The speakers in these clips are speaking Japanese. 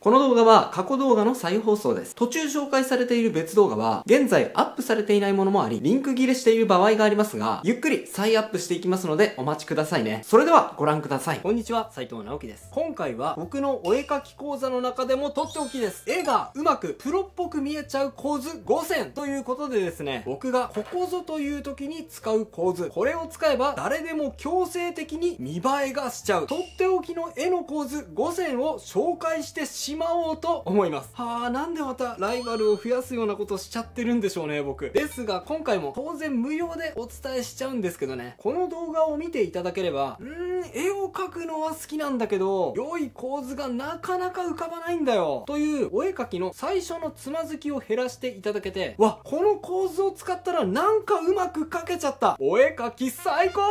この動画は過去動画の再放送です。途中紹介されている別動画は、現在アップされていないものもあり、リンク切れしている場合がありますが、ゆっくり再アップしていきますのでお待ちくださいね。それではご覧ください。こんにちは、斉藤直樹です。今回は僕のお絵描き講座の中でもとっておきです。絵がうまくプロっぽく見えちゃう構図5選ということでですね、僕がここぞという時に使う構図、これを使えば誰でも強制的に見栄えがしちゃう、とっておきの絵の構図5選を紹介してしまおうと思います。なんでまたライバルを増やすようなことしちゃってるんでしょうね、僕。ですが今回も当然無料でお伝えしちゃうんですけどね、この動画を見ていただければ、絵を描くのは好きなんだけど、良い構図がなかなか浮かばないんだよというお絵描きの最初のつまずきを減らしていただけて、この構図を使ったらなんかうまく描けちゃった、お絵描き最高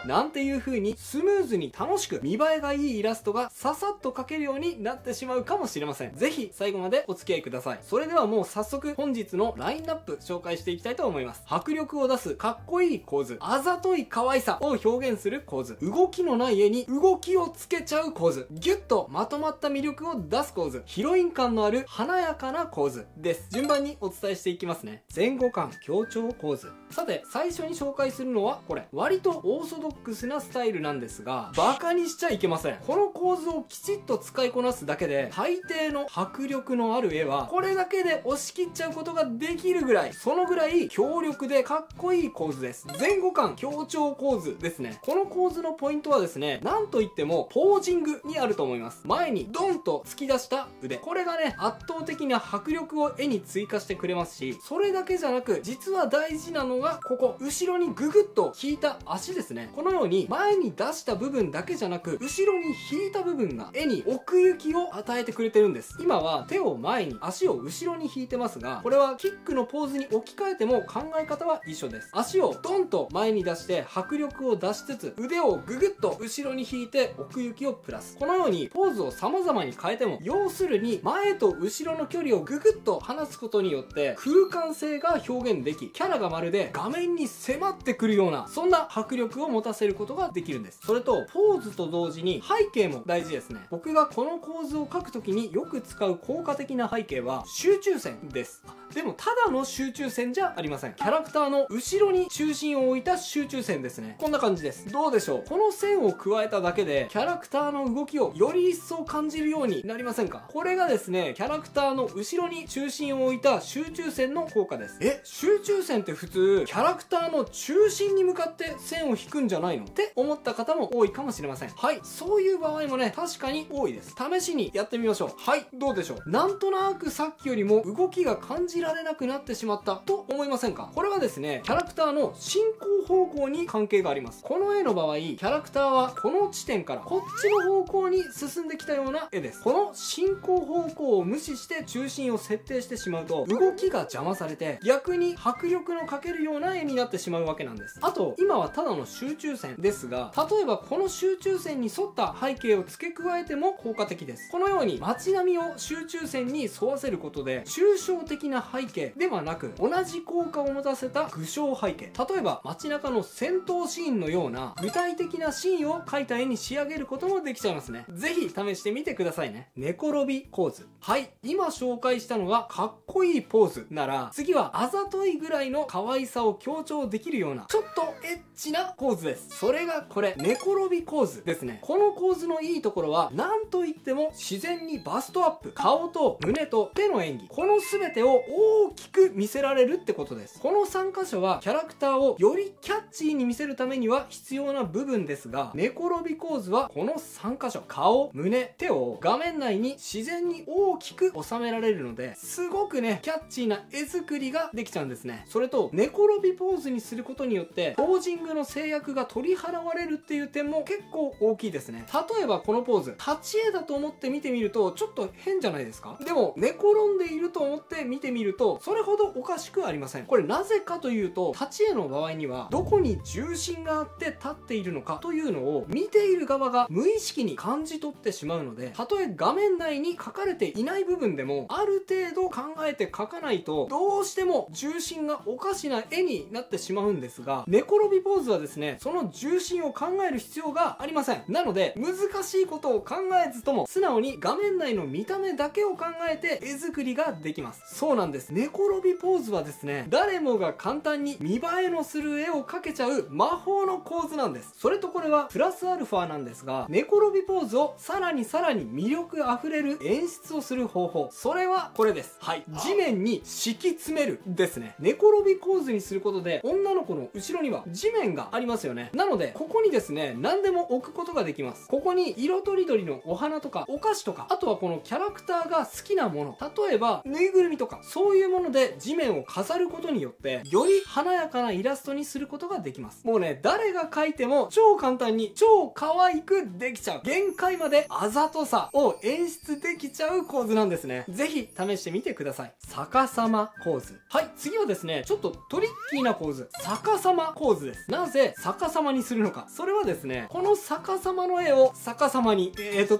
なんていう風にスムーズに楽しく見栄えがいいイラストがささっと描けるようになってしまうかもしれません。ぜひ最後までお付き合いください。それではもう早速本日のラインナップ紹介していきたいと思います。迫力を出すかっこいい構図、あざとい可愛さを表現する構図、動きのない絵に動きをつけちゃう構図、ギュッとまとまった魅力を出す構図、ヒロイン感のある華やかな構図です。順番にお伝えしていきますね。前後感強調構図。さて最初に紹介するのはこれ、割とオーソドックスなスタイルなんですが、バカにしちゃいけません。この構図をきちっと使いこなすだけで大抵の迫力のある絵はこれだけで押し切っちゃうことができるぐらい、そのぐらい強力でかっこいい構図です。前後感強調構図ですね。この構図のポイントはですね、なんといってもポージングにあると思います。前にドンと突き出した腕、これがね圧倒的な迫力を絵に追加してくれますし、それだけじゃなく実は大事なのがここ、後ろにググッと引いた足ですね。このように前に出した部分だけじゃなく後ろに引いた部分が絵に奥行きを与えてくれてるんです。今は手を前に足を後ろに引いてますが、これはキックのポーズに置き換えても考え方は一緒です。足をドンと前に出して迫力を出しつつ、腕をググッと後ろに引いて奥行きをプラス。このようにポーズを様々に変えても、要するに前と後ろの距離をググッと離すことによって空間性が表現でき、キャラがまるで画面に迫ってくるような、そんな迫力を持たせることができるんです。それとポーズと同時に背景も大事ですね。僕がこの構図を描くときによく使う効果的な背景は集中線です。でもただの集中線じゃありません。キャラクターの後ろに中心を置いた集中線ですね。こんな感じです。どうでしょう、この線を加えただけでキャラクターの動きをより一層感じるようになりませんか？これがですね、キャラクターの後ろに中心を置いた集中線の効果です。集中線って普通キャラクターの中心に向かって線を引くんじゃないのって思った方も多いかもしれません。はい、そういう場合もね確かに多いです。試しにやってみましょう。はい、どうでしょう。なんとなくさっきよりも動きが感じられなくなってしまったと思いませんか？これはですね、キャラクターの進行方向に関係があります。この絵の場合、キャラクターはこの地点からこっちの方向に進んできたような絵です。この進行方向を無視して中心を設定してしまうと、動きが邪魔されて逆に迫力のかけるような絵になってしまうわけなんです。あと今はただの集中線ですが、例えばこの集中線に沿った背景を付け加えても効果的です。このように街並みを集中線に沿わせることで、抽象的な背景ではなく同じ効果を持たせた具象背景、例えば街中の戦闘シーンのような具体的なシーンを描いた絵に仕上げることもできちゃいますね。ぜひ試してみてくださいね。寝転びポーズ。はい、今紹介したのがかっこいいポーズなら、次はあざといぐらいの可愛さを強調できるようなちょっとエッチなポーズです。それがこれ、寝転びポーズですね。この構図のいいところはなんといっても自然にバストアップ、顔と胸と手の演技、この全てを大きく見せられるってことです。この3箇所はキャラクターをよりキャッチーに見せるためには必要な部分ですが、寝転びポーズはこの3箇所、顔、胸、手を画面内に自然に大きく収められるので、すごくねキャッチーな絵作りができちゃうんですね。それと寝転びポーズにすることによってポージングの制約が取り払われるっていう点も結構大きいですね。例えばこのポーズ、立ち絵だと思って見てみるとちょっと変じゃないですか？でも寝転んでいると思って見てみるると、それほどおかしくありません。これなぜかというと、立ち絵の場合には、どこに重心があって立っているのかというのを見ている側が無意識に感じ取ってしまうので、たとえ画面内に書かれていない部分でも、ある程度考えて描かないと、どうしても重心がおかしな絵になってしまうんですが、寝転びポーズはですね、その重心を考える必要がありません。なので、難しいことを考えずとも、素直に画面内の見た目だけを考えて絵作りができます。そうなんです。寝転びポーズはですね、誰もが簡単に見栄えのする絵を描けちゃう魔法の構図なんです。それとこれはプラスアルファなんですが、寝転びポーズをさらに魅力あふれる演出をする方法。それはこれです。はい。地面に敷き詰めるですね。寝転びポーズにすることで、女の子の後ろには地面がありますよね。なので、ここにですね、何でも置くことができます。ここに色とりどりのお花とか、お菓子とか、あとはこのキャラクターが好きなもの。例えば、ぬいぐるみとか、そういうもので地面を飾ることによって、より華やかなイラストにすることができます。もうね、誰が描いても超簡単に、超可愛くできちゃう。限界まであざとさを演出できちゃう構図なんですね。ぜひ試してみてください。逆さま構図。はい、次はですね、ちょっとトリッキーな構図。逆さま構図です。なぜ逆さまにするのか。それはですね、この逆さまの絵を逆さまに、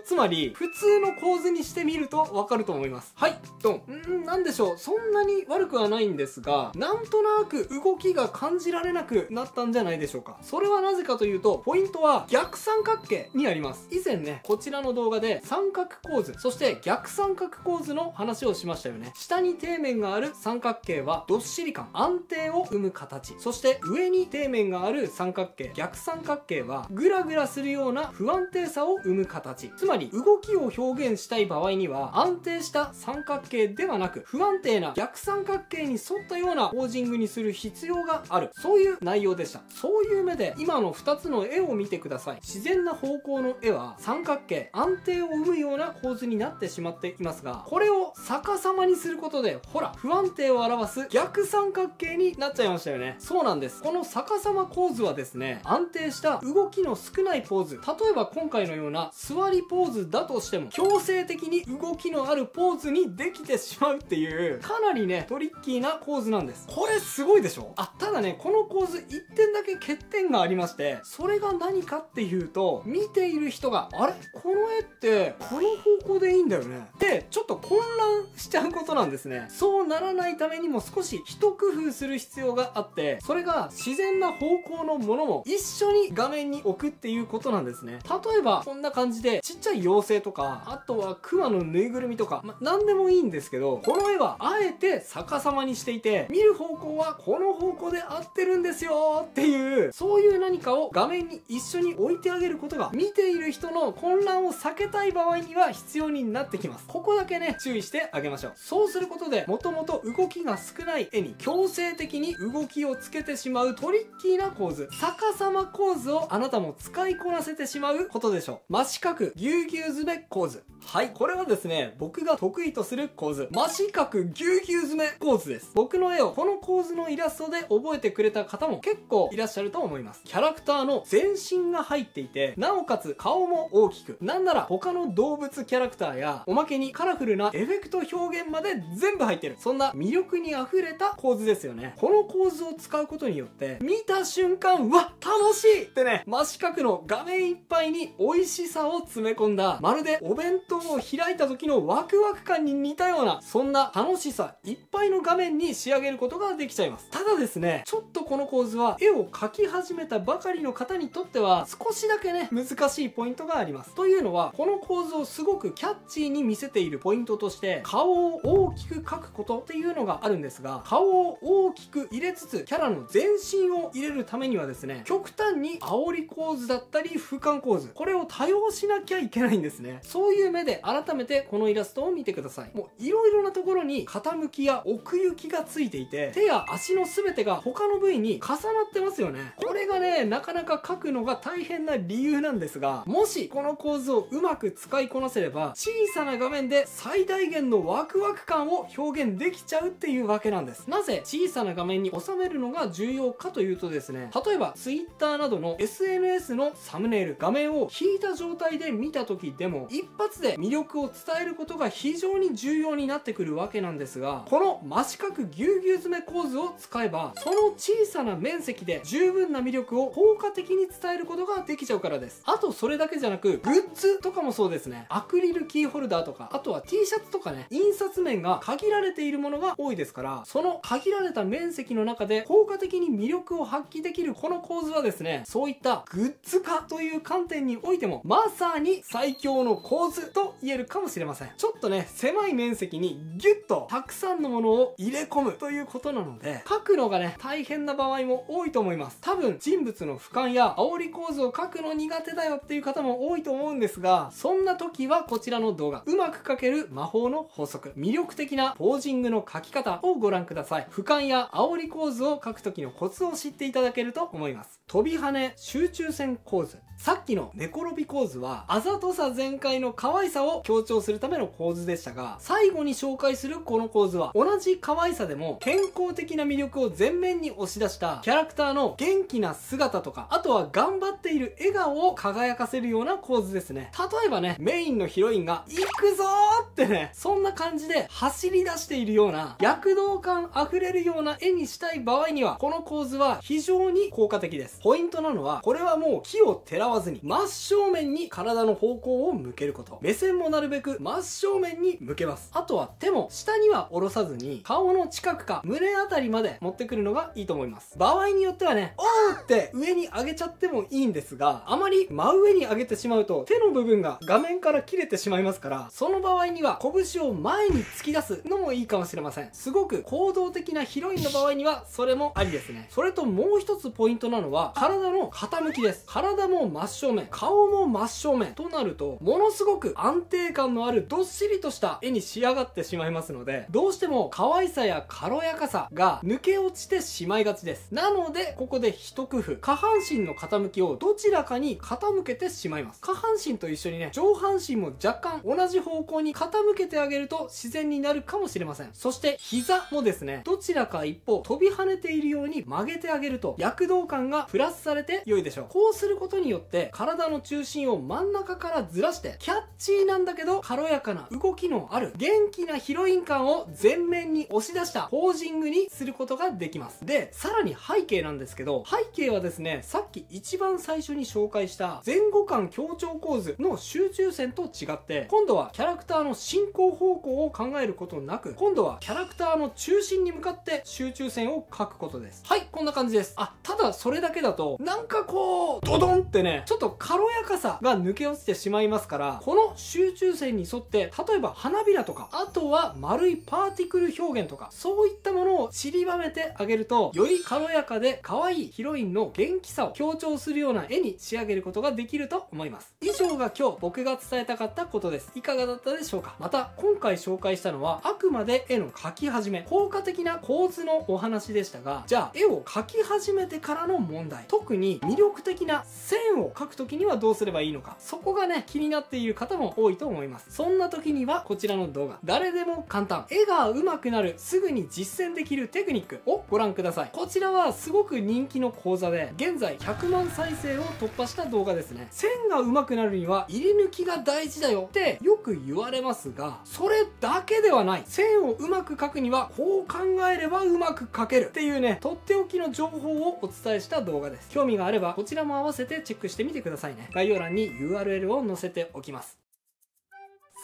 つまり、普通の構図にしてみるとわかると思います。はい、ドン。なんでしょう。そんなに悪くはないんですが、なんとなく動きが感じられなくなったんじゃないでしょうか。それはなぜかというと、ポイントは逆三角形にあります。以前ね、こちらの動画で三角構図、そして逆三角構図の話をしましたよね。下に底面がある三角形はどっしり感、安定を生む形。そして上に底面がある三角形、逆三角形はグラグラするような不安定さを生む形。つまり動きを表現したい場合には安定した三角形ではなく不安定な逆三角形に沿ったようなポージングにする必要がある。そういう内容でした。そういう目で今の2つの絵を見てください。自然な方向の絵は三角形、安定を生むような構図になってしまっていますが、これを逆さまにすることで、ほら、不安定を表す逆三角形になっちゃいましたよね。そうなんです。この逆さま構図はですね、安定した動きの少ないポーズ、例えば今回のような座りポーズだとしても、強制的に動きのあるポーズにできてしまうっていう、かなりね、トリッキーな構図なんです。これすごいでしょ？ただね、この構図1点だけ欠点がありまして、それが何かっていうと、見ている人が、あれ？この絵って、この方向でいいんだよね。で、ちょっと混乱しちゃうことなんですね。そうならないためにも少し一工夫する必要があって、それが自然な方向のものも一緒に画面に置くっていうことなんですね。例えば、こんな感じで、ちっちゃい妖精とか、あとはクマのぬいぐるみとか、なんでもいいんですけど、この絵はあえて逆さまにしていて、見る方向はこの方向で合ってるんですよっていう、そういう何かを画面に一緒に置いてあげることが、見ている人の混乱を避けたい場合には必要になってきます。ここだけね、注意してあげましょう。そうすることで、もともと動きが少ない絵に強制的に動きをつけてしまうトリッキーな構図、逆さま構図をあなたも使いこなせてしまうことでしょう。真四角ぎゅうぎゅう詰め構図。はい、これはですね、僕が得意とする構図、真四角ぎゅうぎゅう詰め構図です。僕の絵をこの構図のイラストで覚えてくれた方も結構いらっしゃると思います。キャラクターの全身が入っていて、なおかつ顔も大きく、なんなら他の動物キャラクターや、おまけにカラフルなエフェクト表現まで全部入ってる。そんな魅力に溢れた構図ですよね。この構図を使うことによって、見た瞬間、うわ、楽しいってね、真四角の画面いっぱいに美味しさを詰め込んだ、まるでお弁当を開いた時のワクワク感に似たような、そんな楽しさいっぱいの画面に仕上げることができちゃいます。ただですね、ちょっとこの構図は絵を描き始めたばかりの方にとっては少しだけね、難しいポイントがあります。というのは、この構図をすごくキャッチーに見せているポイントとして、顔を大きく描くことっていうのがあるんですが、顔を大きく入れつつ、キャラの全身を入れるためにはですね、極端に煽り構図だったり俯瞰構図、これを多用しなきゃいけないんですね。そういう目で改めてこのイラストを見てください。もういろいろなところに傾きや奥行きがついていて、手や足の全てが他の部位に重なってますよね。これがね、なかなか描くのが大変な理由なんですが、もしこの構図をうまく使いこなせれば、小さな画面で最大限のワクワク感を表現できちゃうっていうわけなんです。なぜ小さな画面に収めるのが重要かというとですね、例えば Twitter などの SNS のサムネイル、画面を引いた状態で見た時でも、一発でで魅力を伝えることが非常に重要になってくるわけなんですが、この真四角ぎゅうぎゅう詰め構図を使えば、その小さな面積で十分な魅力を効果的に伝えることができちゃうからです。あとそれだけじゃなく、グッズとかもそうですね。アクリルキーホルダーとか、あとは T シャツとかね、印刷面が限られているものが多いですから、その限られた面積の中で効果的に魅力を発揮できるこの構図はですね、そういったグッズ化という観点においても、まさに最強の構図と言えるかもしれません。ちょっとね、狭い面積にギュッとたくさんのものを入れ込むということなので、書くのがね、大変な場合も多いと思います。多分、人物の俯瞰や煽り構図を書くの苦手だよっていう方も多いと思うんですが、そんな時はこちらの動画、うまく書ける魔法の法則、魅力的なポージングの書き方をご覧ください。俯瞰や煽り構図を書く時のコツを知っていただけると思います。飛び跳ね集中線構図。さっきの寝転び構図は、あざとさ全開の可愛さを強調するための構図でしたが、最後に紹介するこの構図は、同じ可愛さでも健康的な魅力を前面に押し出したキャラクターの元気な姿とか、あとは頑張っている笑顔を輝かせるような構図ですね。例えばね、メインのヒロインが行くぞーってね、そんな感じで走り出しているような、躍動感溢れるような絵にしたい場合には、この構図は非常に効果的です。ポイントなのは、これはもう木をてらわずに真正面に体の方向を向けること。目線もなるべく真正面に向けます。あとは手も下には下ろさずに顔の近くか胸あたりまで持ってくるのがいいと思います。場合によってはね、おーって上に上げちゃってもいいんですが、あまり真上に上げてしまうと手の部分が画面から切れてしまいますから、その場合には拳を前に突き出すのもいいかもしれません。すごく行動的なヒロインの場合にはそれもありですね。それともう一つポイントなのは体の傾きです。体も真正面、顔も真正面となると、ものすごく安定感のあるどっしりとした絵に仕上がってしまいますので、どうしても可愛さや軽やかさが抜け落ちてしまいがちです。なので、ここで一工夫。下半身の傾きをどちらかに傾けてしまいます。下半身と一緒にね、上半身も若干同じ方向に傾けてあげると自然になるかもしれません。そして膝もですね、どちらか一方飛び跳ねているように曲げてあげると躍動感がプラスされて良いでしょう。こうすることによって体の中心を真ん中からずらして、キャッチーなんだけど軽やかな動きのある元気なヒロイン感を前面に押し出したポージングにすることができます。で、さらに背景なんですけど、背景はですね、さっき一番最初に紹介した前後感強調構図の集中線と違って、今度はキャラクターの進行方向を考えることなく、今度はキャラクターの中心に向かって集中線を描くことです。はい、こんな感じです。ただそれだけだと、なんかこう、ドドンってね、ちょっと軽やかさが抜け落ちてしまいますから、この集中線に沿って、例えば花びらとか、あとは丸いパーティクル表現とか、そういったものを散りばめてあげると、より軽やかで可愛いヒロインの元気さを強調するような絵に仕上げることができると思います。以上が今日僕が伝えたかったことです。いかがだったでしょうか。また、今回紹介したのは、あくまで絵の描き始め、効果的な構図のお話でしたが、じゃあ絵を描き始めてからの問題、特に魅力的な線を描くときにはどうすればいいのか、そこがね、気になっている方も多いと思います。そんな時にはこちらの動画、誰でも簡単、絵が上手くなる、すぐに実践できるテクニックをご覧ください。こちらはすごく人気の講座で、現在100万再生を突破した動画ですね。線が上手くなるには入り抜きが大事だよってよく言われますが、それだけではない。線を上手く描くにはこう考えれば上手く描けるっていうね、とっておきの情報をお伝えした動画です。興味があればこちらも合わせてチェックしてみてくださいね。概要欄に URL を載せておきます。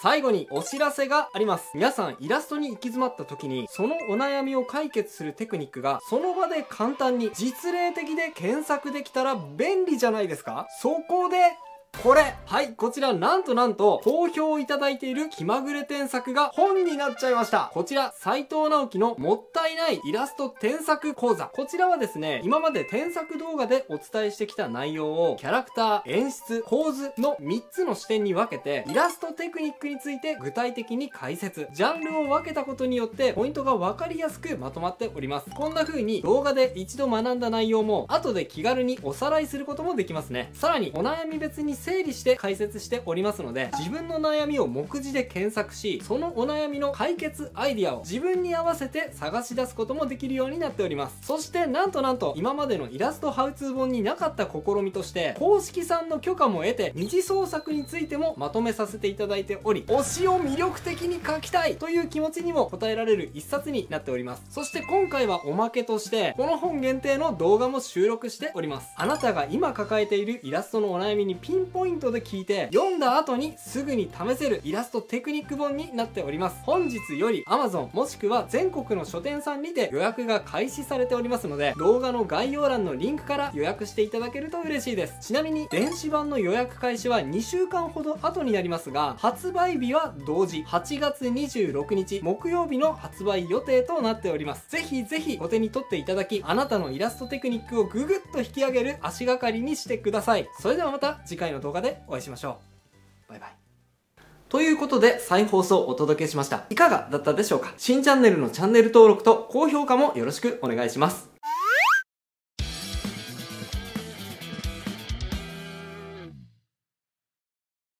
最後にお知らせがあります。皆さんイラストに行き詰まった時に、そのお悩みを解決するテクニックがその場で簡単に実例的で検索できたら便利じゃないですか。そこでこれ、はい、こちらなんと好評いただいている気まぐれ添削が本になっちゃいました。こちら斉藤直樹のもったいないイラスト添削講座。こちらはですね、今まで添削動画でお伝えしてきた内容をキャラクター、演出、構図の3つの視点に分けて、イラストテクニックについて具体的に解説、ジャンルを分けたことによってポイントが分かりやすくまとまっております。こんな風に動画で一度学んだ内容も後で気軽におさらいすることもできますね。さらにお悩み別に整理して解説しておりますので、自分の悩みを目次で検索し、そのお悩みの解決アイディアを自分に合わせて探し出すこともできるようになっております。そしてなんと今までのイラストハウツー本になかった試みとして、公式さんの許可も得て二次創作についてもまとめさせていただいており、推しを魅力的に描きたいという気持ちにも応えられる一冊になっております。そして今回はおまけとしてこの本限定の動画も収録しております。あなたが今抱えているイラストのお悩みにピンポイントで聞いて、読んだ後にすぐに試せるイラストテクニック本になっております。本日より Amazon もしくは全国の書店さんにて予約が開始されておりますので、動画の概要欄のリンクから予約していただけると嬉しいです。ちなみに電子版の予約開始は2週間ほど後になりますが、発売日は同時8月26日木曜日の発売予定となっております。ぜひぜひお手に取っていただき、あなたのイラストテクニックをぐぐっと引き上げる足がかりにしてください。それではまた次回の動画でお会いしましょう。バイバイ。ということで再放送をお届けしました。いかがだったでしょうか。新チャンネルのチャンネル登録と高評価もよろしくお願いします。